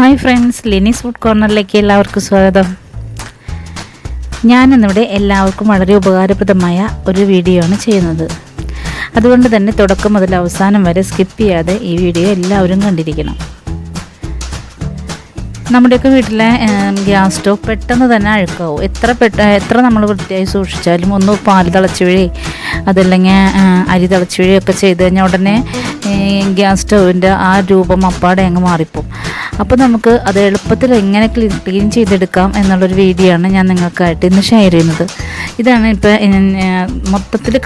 Hi friends, ലിനീസ് food കോർണറിലേക്ക് എല്ലാവർക്കും സ്വാഗതം. ഞാനിന്നിവിടെ എല്ലാവർക്കും വളരെ ഉപകാരപ്രദമായ ഒരു വീഡിയോ ആണ് ചെയ്യുന്നത്. അതുകൊണ്ട് തന്നെ തുടക്കം മുതൽ അവസാനം വരെ സ്കിപ്പ് ചെയ്യാതെ ഈ വീഡിയോ എല്ലാവരും കണ്ടിരിക്കണം. നമ്മുടെയൊക്കെ വീട്ടിലെ ഗ്യാസ് സ്റ്റോവ് പെട്ടെന്ന് തന്നെ അഴുക്കാവും. എത്ര നമ്മൾ വൃത്തിയായി സൂക്ഷിച്ചാലും ഒന്ന് പാൽ തിളച്ച് വീഴി അതല്ലെങ്കിൽ അരി തിളച്ച് വീഴിയൊക്കെ ചെയ്ത് കഴിഞ്ഞാൽ ഉടനെ ഗ്യാസ് സ്റ്റൗവിൻ്റെ ആ രൂപം അപ്പാടെ അങ്ങ് മാറിപ്പോവും. അപ്പോൾ നമുക്ക് അത് എളുപ്പത്തിൽ എങ്ങനെ ക്ലീൻ ചെയ്തെടുക്കാം എന്നുള്ളൊരു വീഡിയോ ആണ് ഞാൻ നിങ്ങൾക്കായിട്ട് ഇന്ന് ഷെയർ ചെയ്യുന്നത്. ഇതാണ് ഇപ്പോൾ മൊത്തത്തിൽ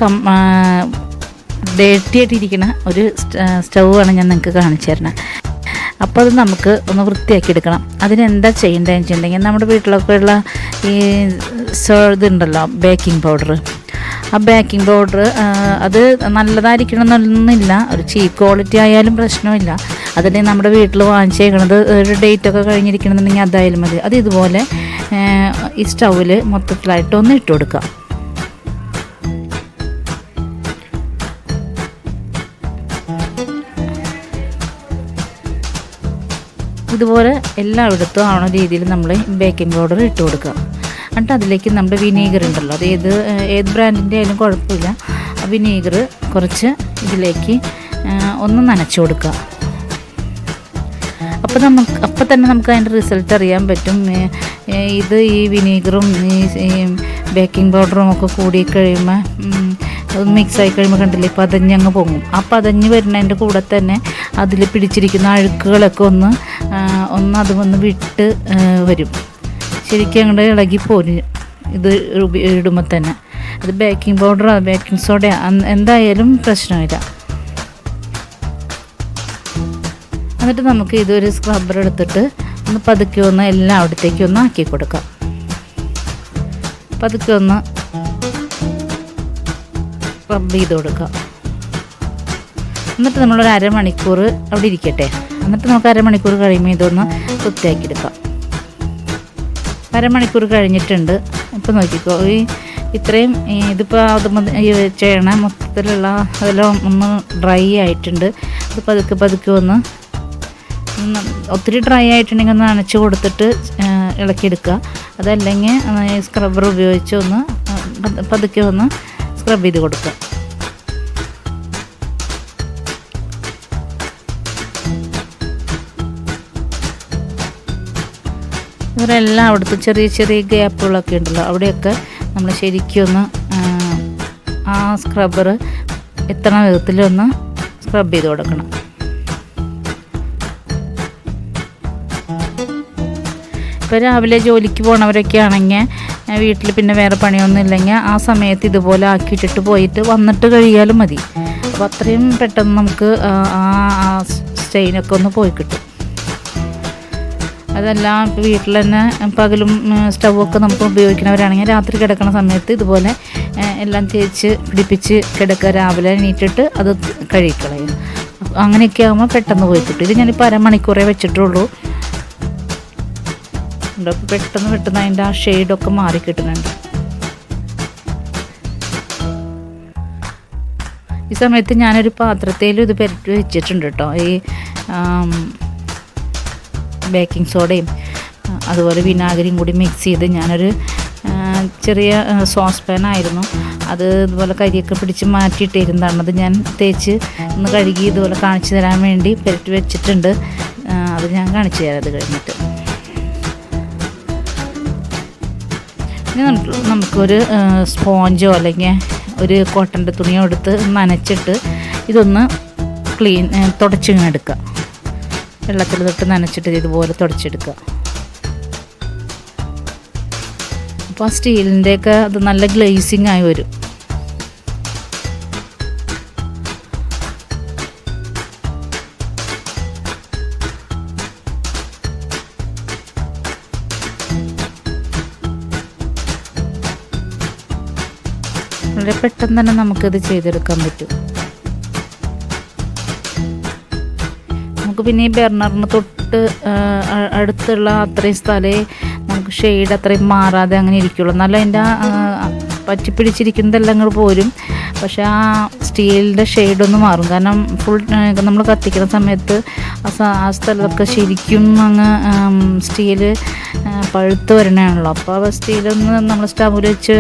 ഡേർട്ടിയായിട്ടിരിക്കുന്ന ഒരു സ്റ്റൗവാണ് ഞാൻ നിങ്ങൾക്ക് കാണിച്ചു തരുന്നത്. അപ്പോൾ അത് നമുക്ക് ഒന്ന് വൃത്തിയാക്കി എടുക്കണം. അതിനെന്താ ചെയ്യേണ്ടതെന്ന് വെച്ചിട്ടുണ്ടെങ്കിൽ നമ്മുടെ വീട്ടിലൊക്കെ ഉള്ള ഈ ഇതുണ്ടല്ലോ, ബേക്കിംഗ് പൗഡർ. ആ ബേക്കിംഗ് പൗഡർ അത് നല്ലതായിരിക്കണം എന്നൊന്നുമില്ല, ഒരു ചീപ്പ് ക്വാളിറ്റി ആയാലും പ്രശ്നമില്ല. അതിന് നമ്മുടെ വീട്ടിൽ വാങ്ങിച്ചേക്കണത് ഒരു ഡേറ്റൊക്കെ കഴിഞ്ഞിരിക്കണമെന്നുണ്ടെങ്കിൽ അതായാലും മതി. അത് ഇതുപോലെ ഈ സ്റ്റൗവിൽ മൊത്തത്തിലായിട്ട് ഒന്ന് ഇട്ട് കൊടുക്കുക. ഇതുപോലെ എല്ലായിടത്തും ആവണ രീതിയിൽ നമ്മൾ ബേക്കിംഗ് പൗഡർ ഇട്ട് കൊടുക്കുക. എന്നിട്ട് അതിലേക്ക് നമ്മുടെ വിനീഗർ ഉണ്ടല്ലോ, അത് ഏത് ബ്രാൻഡിൻ്റെ ആയാലും കുഴപ്പമില്ല. ആ വിനീഗർ കുറച്ച് ഇതിലേക്ക് ഒന്ന് നനച്ച് കൊടുക്കുക. അപ്പോൾ തന്നെ നമുക്ക് അതിൻ്റെ റിസൾട്ട് അറിയാൻ പറ്റും. ഈ വിനീഗറും ഈ ബേക്കിംഗ് പൗഡറും ഒക്കെ കൂടി കഴിയുമ്പോൾ അത് മിക്സായി കഴിയുമ്പോൾ കണ്ടില്ലേ, പതഞ്ഞങ്ങ് പൊങ്ങും. ആ പതഞ്ഞ് വരുന്നതിൻ്റെ കൂടെ തന്നെ അതിൽ പിടിച്ചിരിക്കുന്ന അഴുക്കുകളൊക്കെ ഒന്ന് അത് വന്ന് വിട്ട് വരും. ശരിക്കും അങ്ങോട്ട് ഇളകി പോരും ഇത് ഇടുമ്പോൾ തന്നെ. അത് ബേക്കിംഗ് പൗഡറോ ബേക്കിംഗ് സോഡയോ എന്തായാലും പ്രശ്നമില്ല. എന്നിട്ട് നമുക്ക് ഇതൊരു സ്ക്രബ്ബർ എടുത്തിട്ട് ഒന്ന് പതുക്കെ ഒന്ന് എല്ലായിടത്തേക്കും ഒന്ന് ആക്കി കൊടുക്കാം. പതുക്കെ ഒന്ന് സ്ക്രബ് ചെയ്ത് കൊടുക്കുക. എന്നിട്ട് നമ്മളൊരു അരമണിക്കൂർ അവിടെ ഇരിക്കട്ടെ. എന്നിട്ട് നമുക്ക് അരമണിക്കൂർ കഴിയുമ്പോൾ ഇതൊന്ന് വൃത്തിയാക്കി എടുക്കാം. അരമണിക്കൂർ കഴിഞ്ഞിട്ടുണ്ട്. ഇപ്പോൾ നോക്കിക്കോ, ഇത്രയും ഇതിപ്പോൾ അത് ചെയ്യണ മൊത്തത്തിലുള്ള അതെല്ലാം ഒന്ന് ഡ്രൈ ആയിട്ടുണ്ട്. അത് പതുക്കെ ഒന്ന് ഒത്തിരി ഡ്രൈ ആയിട്ടുണ്ടെങ്കിൽ ഒന്ന് നനച്ച് കൊടുത്തിട്ട് ഇളക്കിയെടുക്കുക. അതല്ലെങ്കിൽ സ്ക്രബ്ബർ ഉപയോഗിച്ച് ഒന്ന് പതുക്കെ ഒന്ന് സ്ക്രബ് ചെയ്ത് കൊടുക്കുക. ഇവരെല്ലാം അവിടുത്തെ ചെറിയ ഗ്യാപ്പുകളൊക്കെ ഉണ്ടല്ലോ, അവിടെയൊക്കെ നമ്മൾ ശരിക്കും ഒന്ന് ആ സ്ക്രബ്ബർ എത്ര വിധത്തിലൊന്ന് സ്ക്രബ് ചെയ്ത് കൊടുക്കണം. ഇപ്പോൾ രാവിലെ ജോലിക്ക് പോണവരൊക്കെ ആണെങ്കിൽ വീട്ടിൽ പിന്നെ വേറെ പണിയൊന്നും ഇല്ലെങ്കിൽ ആ സമയത്ത് ഇതുപോലെ ആക്കിയിട്ടിട്ട് പോയിട്ട് വന്നിട്ട് കഴിയാലും മതി. അപ്പോൾ അത്രയും പെട്ടെന്ന് നമുക്ക് ആ സ്റ്റെയിനൊക്കെ ഒന്ന് പോയി കിട്ടും. അതെല്ലാം ഇപ്പോൾ വീട്ടിൽ തന്നെ പകലും സ്റ്റൗവൊക്കെ നമുക്ക് ഉപയോഗിക്കുന്നവരാണെങ്കിൽ രാത്രി കിടക്കുന്ന സമയത്ത് ഇതുപോലെ എല്ലാം തേച്ച് പിടിപ്പിച്ച് കിടക്കുക. രാവിലെ എണീറ്റിട്ട് അത് കഴുകിക്കളയും. അങ്ങനെയൊക്കെ ആകുമ്പോൾ പെട്ടെന്ന് പോയി കിട്ടും. ഇത് ഞാനിപ്പോൾ അരമണിക്കൂറേ വെച്ചിട്ടുള്ളൂ. പെട്ടെന്ന് അതിൻ്റെ ആ ഷെയ്ഡൊക്കെ മാറി കിട്ടുന്നുണ്ട്. ഈ സമയത്ത് ഞാനൊരു പാത്രത്തിൽ ഇത് പുരട്ടി വെച്ചിട്ടുണ്ട് കേട്ടോ. ഈ ബേക്കിംഗ് സോഡയും അതുപോലെ വിനാഗിരിയും കൂടി മിക്സ് ചെയ്ത് ഞാനൊരു ചെറിയ സോസ് പാനായിരുന്നു, അത് ഇതുപോലെ കരിയൊക്കെ പിടിച്ച് മാറ്റിയിട്ടിരുന്നതാണ്. അത് ഞാൻ തേച്ച് ഒന്ന് കഴുകി ഇതുപോലെ കാണിച്ചു തരാൻ വേണ്ടി പുരട്ടി വെച്ചിട്ടുണ്ട്. അത് ഞാൻ കാണിച്ചു തരാം അത് കഴിഞ്ഞിട്ട്. ഇനി നമുക്കൊരു സ്പോഞ്ചോ അല്ലെങ്കിൽ ഒരു കോട്ടൻ്റെ തുണിയോ എടുത്ത് നനച്ചിട്ട് ഇതൊന്ന് തുടച്ചിങ്ങനെ എടുക്കുക. വെള്ളത്തിൽ തൊട്ട് നനച്ചിട്ട് ഇതുപോലെ തുടച്ചെടുക്കുക. അപ്പോൾ ആ സ്റ്റീലിൻ്റെയൊക്കെ അത് നല്ല ഗ്ലേസിങ് ആയി വരും. വളരെ പെട്ടെന്ന് തന്നെ നമുക്കിത് ചെയ്തെടുക്കാൻ പറ്റും. നമുക്ക് പിന്നെ ഈ ബർണറിന് തൊട്ട് അടുത്തുള്ള അത്രയും സ്ഥലമേ നമുക്ക് ഷെയ്ഡ് അത്രയും മാറാതെ അങ്ങനെ ഇരിക്കുള്ളൂ. എന്നാലും അതിൻ്റെ പറ്റിപ്പിടിച്ചിരിക്കുന്നതെല്ലാം കൂടെ പോരും. പക്ഷേ ആ സ്റ്റീലിൻ്റെ ഷെയ്ഡൊന്ന് മാറും. കാരണം ഫുൾ നമ്മൾ കത്തിക്കുന്ന സമയത്ത് ആ സ്ഥലമൊക്കെ ശരിക്കും അങ്ങ് സ്റ്റീല് പഴുത്ത് വരണതാണല്ലോ. അപ്പോൾ ആ സ്റ്റീലൊന്ന് നമ്മൾ സ്റ്റൗവിൽ വെച്ച്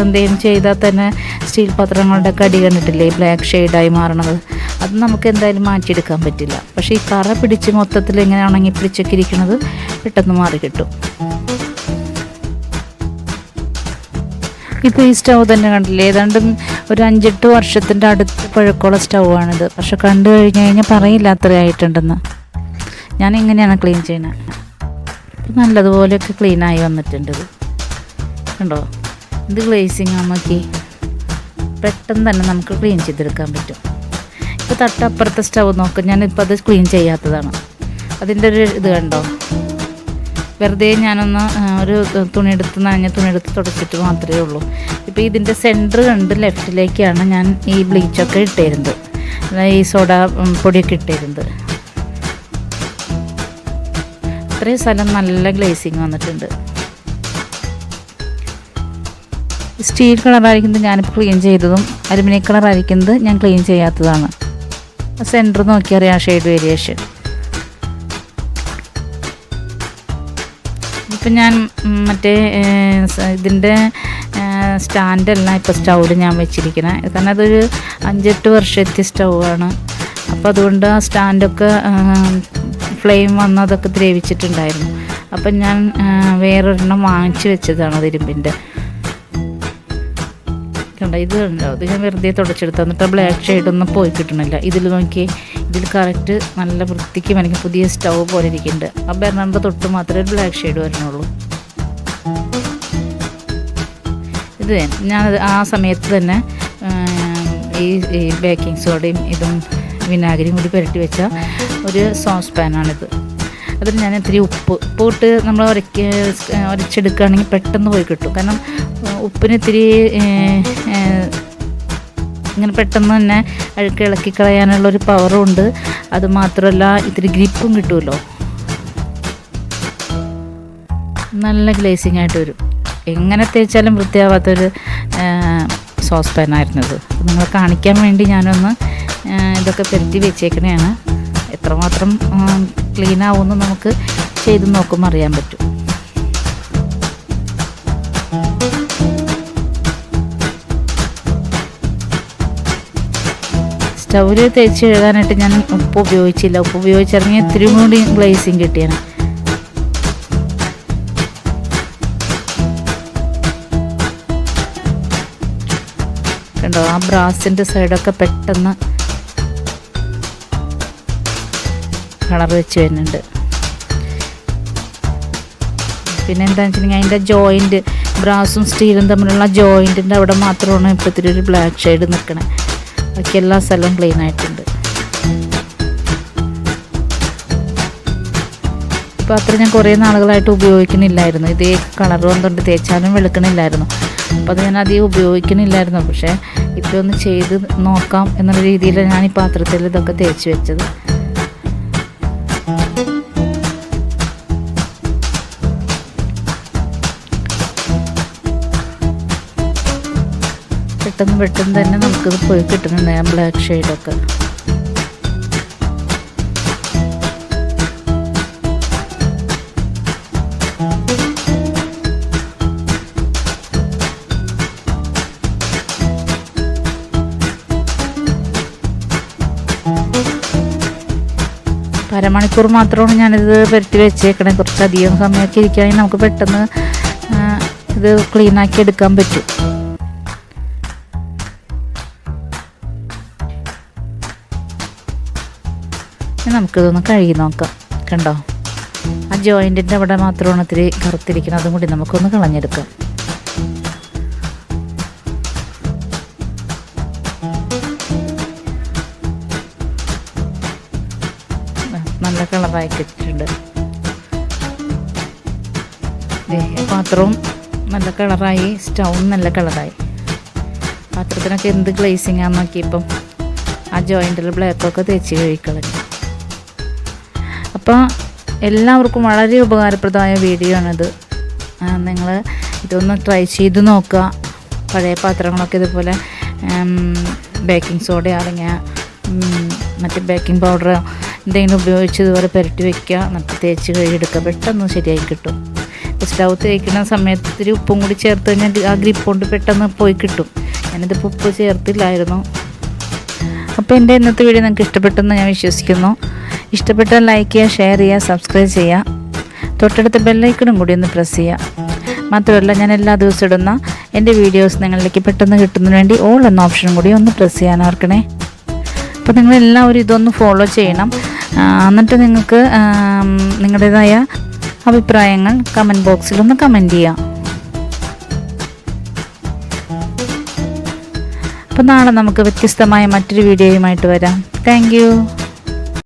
എന്തെങ്കിലും ചെയ്താൽ തന്നെ സ്റ്റീൽ പാത്രങ്ങളുടെ കടി കണ്ടിട്ടില്ലേ ബ്ലാക്ക് ഷെയ്ഡായി മാറണത്. അത് നമുക്ക് എന്തായാലും മാറ്റിയെടുക്കാൻ പറ്റില്ല. പക്ഷേ ഈ കറ പിടിച്ച് മൊത്തത്തിൽ ഇങ്ങനെ ഉണങ്ങി പിടിച്ചൊക്കെ ഇരിക്കുന്നത് പെട്ടെന്ന് മാറി കിട്ടും. ഇപ്പോൾ ഈ സ്റ്റൗ തന്നെ കണ്ടില്ലേ, ഏതാണ്ട് ഒരു 5-8 വർഷത്തിൻ്റെ അടുത്ത് പഴക്കമുള്ള സ്റ്റൗവാണിത്. പക്ഷെ കണ്ടു കഴിഞ്ഞാൽ പറയില്ല അത്രയായിട്ടുണ്ടെന്ന്. ഞാൻ ഇങ്ങനെയാണ് ക്ലീൻ ചെയ്യുന്നത്. ഇപ്പം നല്ലതുപോലെയൊക്കെ ക്ലീനായി വന്നിട്ടുണ്ട്. ഇത് കണ്ടോ, ഇത് ഗ്ലേസിങ് നോക്കി പെട്ടെന്ന് തന്നെ നമുക്ക് ക്ലീൻ ചെയ്തെടുക്കാൻ പറ്റും. ഇപ്പോൾ തൊട്ടപ്പുറത്തെ സ്റ്റൗ നോക്കാം, ഞാനിപ്പോൾ അത് ക്ലീൻ ചെയ്യാത്തതാണ്. അതിൻ്റെ ഒരു ഇത് കണ്ടോ, വെറുതെ ഞാനൊന്ന് ഒരു നനഞ്ഞ തുണിയെടുത്ത് തുടച്ചിട്ട് മാത്രമേ ഉള്ളൂ. ഇപ്പോൾ ഇതിൻ്റെ സെൻറ്റർ കണ്ട് ലെഫ്റ്റിലേക്കാണ് ഞാൻ ഈ ബ്ലീച്ചൊക്കെ ഇട്ടിരുന്നത്, ഈ സോഡ പൊടിയൊക്കെ ഇട്ടിരുന്നത്. അത്രയും സ്ഥലം നല്ല ഗ്ലേസിങ് വന്നിട്ടുണ്ട്. സ്റ്റീൽ കളറായിരിക്കുന്നത് ഞാനിപ്പോൾ ക്ലീൻ ചെയ്തതും അലുമിനിയം കളറായിരിക്കുന്നത് ഞാൻ ക്ലീൻ ചെയ്യാത്തതാണ്. സെൻറ്റർ നോക്കിയറിയാം ഷെയ്ഡ് വേരിയേഷൻ. ഇപ്പം ഞാൻ മറ്റേ ഇതിൻ്റെ സ്റ്റാൻഡല്ല ഇപ്പോൾ സ്റ്റൗവിൽ ഞാൻ വെച്ചിരിക്കുന്നത്. കാരണം അതൊരു 5-8 വർഷത്തെ സ്റ്റൗവാണ്. അപ്പോൾ അതുകൊണ്ട് ആ സ്റ്റാൻഡൊക്കെ ഫ്ലെയിം വന്ന് അതൊക്കെ ദ്രവിച്ചിട്ടുണ്ടായിരുന്നു. അപ്പം ഞാൻ വേറൊരെണ്ണം വാങ്ങിച്ച് വെച്ചതാണ് അത് ഇരുമ്പിൻ്റെ. കണ്ടോ, ഇത് കണ്ടോ, ഇത് ഞാൻ വെറുതെ തുടച്ചെടുത്ത് എന്നിട്ട് ബ്ലാക്ക് ഷെയ്ഡൊന്നും പോയി കിട്ടണില്ല. ഇതിൽ നോക്കി, ഇതിൽ കറക്റ്റ് നല്ല വൃത്തിക്ക് എനിക്ക് പുതിയ സ്റ്റൗ പോലെ ഇരിക്കുന്നുണ്ട്. ആ ബർണറിൻ്റെ തൊട്ട് മാത്രമേ ഒരു ബ്ലാക്ക് ഷെയ്ഡ് വരണുള്ളൂ. ഇത് ഞാൻ ആ സമയത്ത് തന്നെ ഈ ബേക്കിംഗ് സോഡയും ഇതും വിനാഗിരിയും കൂടി പുരട്ടി വെച്ച ഒരു സോസ് പാനാണിത്. അതിൽ ഞാൻ ഇത്തിരി ഉപ്പ് ഇട്ട് നമ്മൾ ഉരച്ചെടുക്കുകയാണെങ്കിൽ പെട്ടെന്ന് പോയി കിട്ടും. കാരണം ഉപ്പിന് ഇത്തിരി ഇങ്ങനെ പെട്ടെന്ന് തന്നെ അഴുക്ക് ഇളക്കി കളയാനുള്ളൊരു പവറും ഉണ്ട്. അതുമാത്രമല്ല ഇത്തിരി ഗ്രിപ്പും കിട്ടുമല്ലോ. നല്ല ഗ്ലേസിങ് ആയിട്ട് വരും. എങ്ങനെ തേച്ചാലും വൃത്തിയാവാത്തൊരു സോസ് പാനായിരുന്നത്. നിങ്ങളെ കാണിക്കാൻ വേണ്ടി ഞാനൊന്ന് ഇതൊക്കെ പെരട്ടി വെച്ചേക്കണതാണ്. എത്രമാത്രം ക്ലീൻ ആവുമെന്ന് നമുക്ക് ചെയ്ത് നോക്കുമ്പോൾ അറിയാൻ പറ്റും. സ്റ്റൗവിൽ തേച്ച് കഴുകാനായിട്ട് ഞാൻ ഉപ്പ് ഉപയോഗിച്ചില്ല. ഉപ്പ് ഉപയോഗിച്ചിറങ്ങി ഇത്തിരി കൂടി ഗ്ലേസിങ് കിട്ടിയാണ്. കണ്ടോ, ആ ബ്രാസിൻ്റെ സൈഡൊക്കെ പെട്ടെന്ന് കളർ വെച്ച് വരുന്നുണ്ട്. പിന്നെ എന്താണെന്ന് വെച്ചിട്ടുണ്ടെങ്കിൽ അതിൻ്റെ ജോയിൻറ്റ്, ബ്രാസും സ്റ്റീലും തമ്മിലുള്ള ജോയിൻറ്റിൻ്റെ അവിടെ മാത്രമാണ് ഇപ്പോൾ ഇത്തിരി ഒരു ബ്ലാക്ക് ഷെയ്ഡ് നിൽക്കണേ. ബാക്കി എല്ലാ സ്ഥലവും ക്ലീൻ ആയിട്ടുണ്ട്. ഇപ്പോൾ അത്ര ഞാൻ കുറേ നാളുകളായിട്ട് ഉപയോഗിക്കുന്നില്ലായിരുന്നു. ഇതേ കളർ വന്നുകൊണ്ട് തേച്ചാലും വെളുക്കണില്ലായിരുന്നു. അപ്പോൾ അത് ഞാൻ അധികം ഉപയോഗിക്കുന്നില്ലായിരുന്നു. പക്ഷേ ഇപ്പോൾ ഒന്ന് ചെയ്ത് നോക്കാം എന്നുള്ള രീതിയിൽ ഞാൻ ഈ പാത്രത്തിൽ ഇതൊക്കെ തേച്ച് വെച്ചത്. പെട്ടെന്ന് തന്നെ നമുക്കിത് പോയി കിട്ടുന്നുണ്ട് ആ ബ്ലാക്ക് ഷെയ്ഡൊക്കെ. അരമണിക്കൂർ മാത്രമാണ് ഞാനിത് പുരട്ടി വെച്ചേക്കണേ. കുറച്ചധികം സമയമൊക്കെ ഇരിക്കുകയാണെങ്കിൽ നമുക്ക് പെട്ടെന്ന് ഇത് ക്ലീനാക്കി എടുക്കാൻ പറ്റും. നമുക്കിതൊന്ന് കഴുകി നോക്കാം. കണ്ടോ, ആ ജോയിൻറ്റിൻ്റെ അവിടെ മാത്രമാണ് ഇത്തിരി കറുത്തിരിക്കുന്നത്. അതും കൂടി നമുക്കൊന്ന് കളഞ്ഞെടുക്കാം. നല്ല കളറായി കിട്ടിയിട്ടുണ്ട്. പാത്രവും നല്ല കളറായി, സ്റ്റൗവും നല്ല കളറായി. പാത്രത്തിനൊക്കെ എന്ത് ഗ്ലേസിങ് ആണെന്ന് നോക്കിയപ്പം ആ ജോയിൻറ്റിൽ ബ്ലാക്കൊക്കെ തേച്ച് കഴുകിക്കളഞ്ഞു. അപ്പോൾ എല്ലാവർക്കും വളരെ ഉപകാരപ്രദമായ വീഡിയോ ആണിത്. നിങ്ങൾ ഇതൊന്ന് ട്രൈ ചെയ്ത് നോക്കുക. പഴയ പാത്രങ്ങളൊക്കെ ഇതുപോലെ ബേക്കിംഗ് സോഡ അല്ലെങ്കിൽ മറ്റേ ബേക്കിംഗ് പൗഡർ എന്തെങ്കിലും ഉപയോഗിച്ച് ഇതുപോലെ പുരട്ടി വയ്ക്കുക, എന്നിട്ട് തേച്ച് കഴുകിയെടുക്കുക. പെട്ടെന്ന് ശരിയായി കിട്ടും. സ്റ്റൗ തേക്കുന്ന സമയത്ത് ഇത്തിരി ഉപ്പും കൂടി ചേർത്ത് കഴിഞ്ഞാൽ ആ ഗ്രിപ്പ് കൊണ്ട് പെട്ടെന്ന് പോയി കിട്ടും. ഞാനിതിപ്പോൾ ഉപ്പ് ചേർത്തില്ലായിരുന്നു. അപ്പോൾ എൻ്റെ ഇന്നത്തെ വീഡിയോ നിങ്ങൾക്ക് ഇഷ്ടപ്പെട്ടെന്ന് ഞാൻ വിശ്വസിക്കുന്നു. ഇഷ്ടപ്പെട്ടാൽ ലൈക്ക് ചെയ്യുക, ഷെയർ ചെയ്യുക, സബ്സ്ക്രൈബ് ചെയ്യുക. തൊട്ടടുത്ത ബെല്ലൈക്കണും കൂടി ഒന്ന് പ്രസ് ചെയ്യുക. മാത്രമല്ല ഞാൻ എല്ലാ ദിവസവും ഇടുന്ന എൻ്റെ വീഡിയോസ് നിങ്ങളിലേക്ക് പെട്ടെന്ന് കിട്ടുന്നതിന് വേണ്ടി ഓൾ എന്ന ഓപ്ഷനും കൂടി ഒന്ന് പ്രസ് ചെയ്യാൻ ഓർക്കണേ. അപ്പോൾ നിങ്ങളെല്ലാവരും ഇതൊന്ന് ഫോളോ ചെയ്യണം. എന്നിട്ട് നിങ്ങൾക്ക് നിങ്ങളുടേതായ അഭിപ്രായങ്ങൾ കമൻറ്റ് ബോക്സിലൊന്ന് കമൻറ്റ് ചെയ്യാം. അപ്പോൾ നാളെ നമുക്ക് വ്യത്യസ്തമായ മറ്റൊരു വീഡിയോയുമായിട്ട് വരാം. Thank you.